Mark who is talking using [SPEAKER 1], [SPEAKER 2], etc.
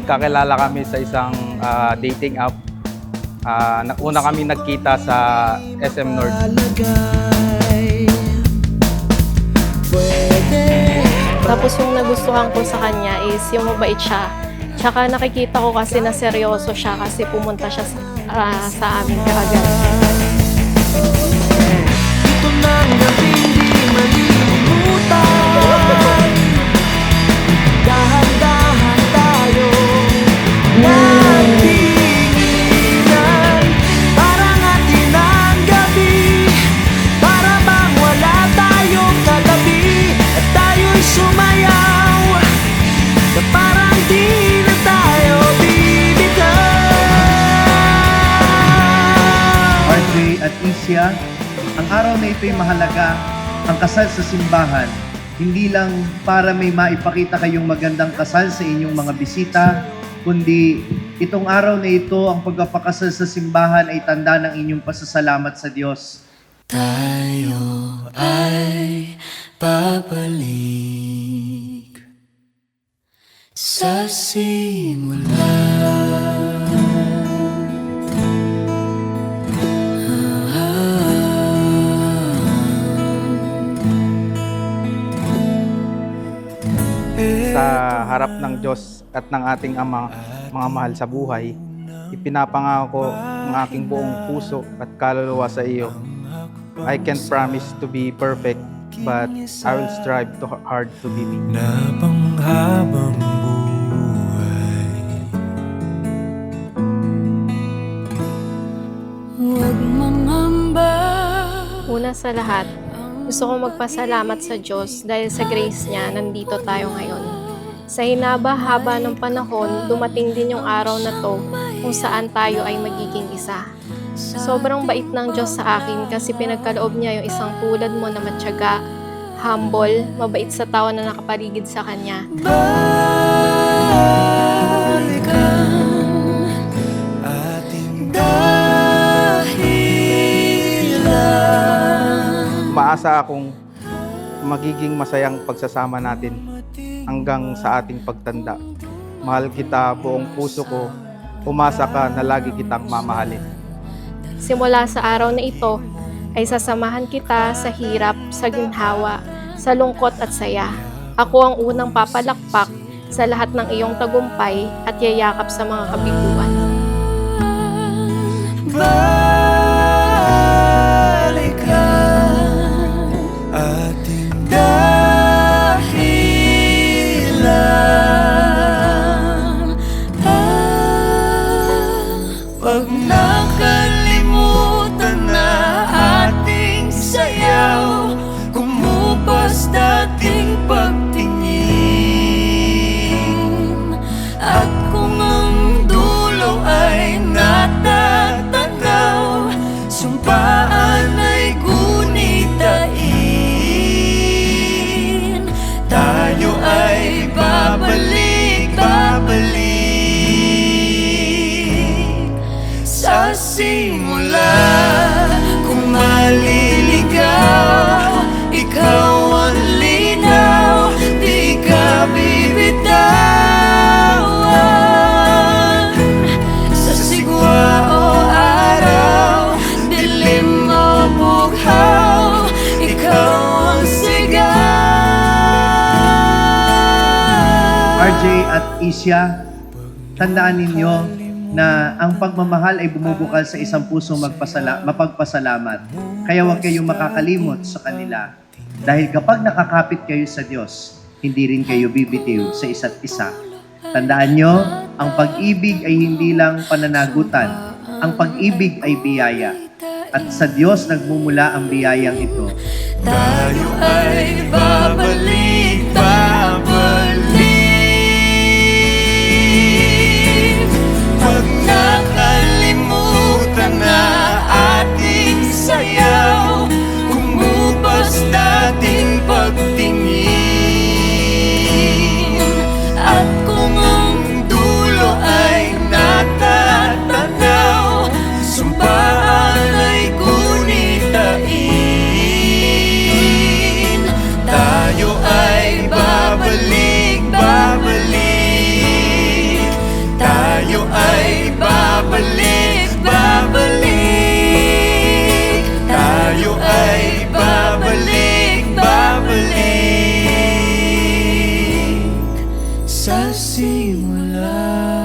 [SPEAKER 1] nagkakilala kami sa isang dating app. Una kami nagkita sa SM North.
[SPEAKER 2] Tapos yung nagustuhan ko sa kanya is yung mabait siya. Tsaka nakikita ko kasi na seryoso siya kasi pumunta siya sa aming karagatan.
[SPEAKER 3] Ito nang gabing di malilimutan. Dahan-dahan tayo nagtinginan. Parang atin ang gabi, para bang wala tayong katabi. At tayo'y sumayaw na parang di na tayo bibitaw.
[SPEAKER 4] RJ at Isia, ang araw na ito'y mahalaga, ang kasal sa simbahan. Hindi lang para may maipakita kayong magandang kasal sa inyong mga bisita, kundi itong araw na ito, ang pagpapakasal sa simbahan ay tanda ng inyong pasasalamat sa Diyos.
[SPEAKER 3] Tayo ay babalik sa simula.
[SPEAKER 1] Sa harap ng Diyos at ng ating Ama, mga mahal sa buhay, ipinapangako ang aking buong puso at kaluluwa sa iyo. I can't promise to be perfect, but I will strive hard to be me.
[SPEAKER 3] Na panghabang buhay. Huwag mangamba.
[SPEAKER 2] Una sa lahat, gusto kong magpasalamat sa Diyos dahil sa grace niya nandito tayo ngayon. Sa hinaba-haba ng panahon, dumating din yung araw na to kung saan tayo ay magiging isa. Sobrang bait ng Diyos sa akin kasi pinagkaloob niya yung isang tulad mo na matyaga, humble, mabait sa tao na nakapaligid sa Kanya.
[SPEAKER 3] Balikan ating dahilan.
[SPEAKER 1] Umaasa akong magiging masayang pagsasama natin hanggang sa ating pagtanda. Mahal kita buong puso ko, umasa ka na lagi kitang mamahalin.
[SPEAKER 2] Simula sa araw na ito, ay sasamahan kita sa hirap, sa ginhawa, sa lungkot at saya. Ako ang unang papalakpak sa lahat ng iyong tagumpay at yayakap sa mga kabiguan.
[SPEAKER 3] Balikan ating dahilan. Pag nakalimutan na ating sayaw, kumupas dating pagtingin. At kung ang dulo ay natatanaw, sumpaan ay gunitain. Tayo ay babalik sa simula. Kung maliligaw, ikaw ang linaw, di ka bibitawan. Sa sigwa o araw, dilim o bughaw, ikaw ang sigaw.
[SPEAKER 4] RJ at Isia, tandaan ninyo na ang pagmamahal ay bumubukal sa isang puso mapagpasalamat. Kaya huwag kayong makakalimot sa kanila. Dahil kapag nakakapit kayo sa Diyos, hindi rin kayo bibitiw sa isa't isa. Tandaan nyo, ang pag-ibig ay hindi lang pananagutan. Ang pag-ibig ay biyaya. At sa Diyos nagmumula ang biyayang ito.
[SPEAKER 3] Tayo ay babalik. Pag nakalimutan na ating sayaw, kumupas dating pagtingin. At kung ang dulo ay natatanaw, sumpaan ay gunitain. Tayo ay sa simula.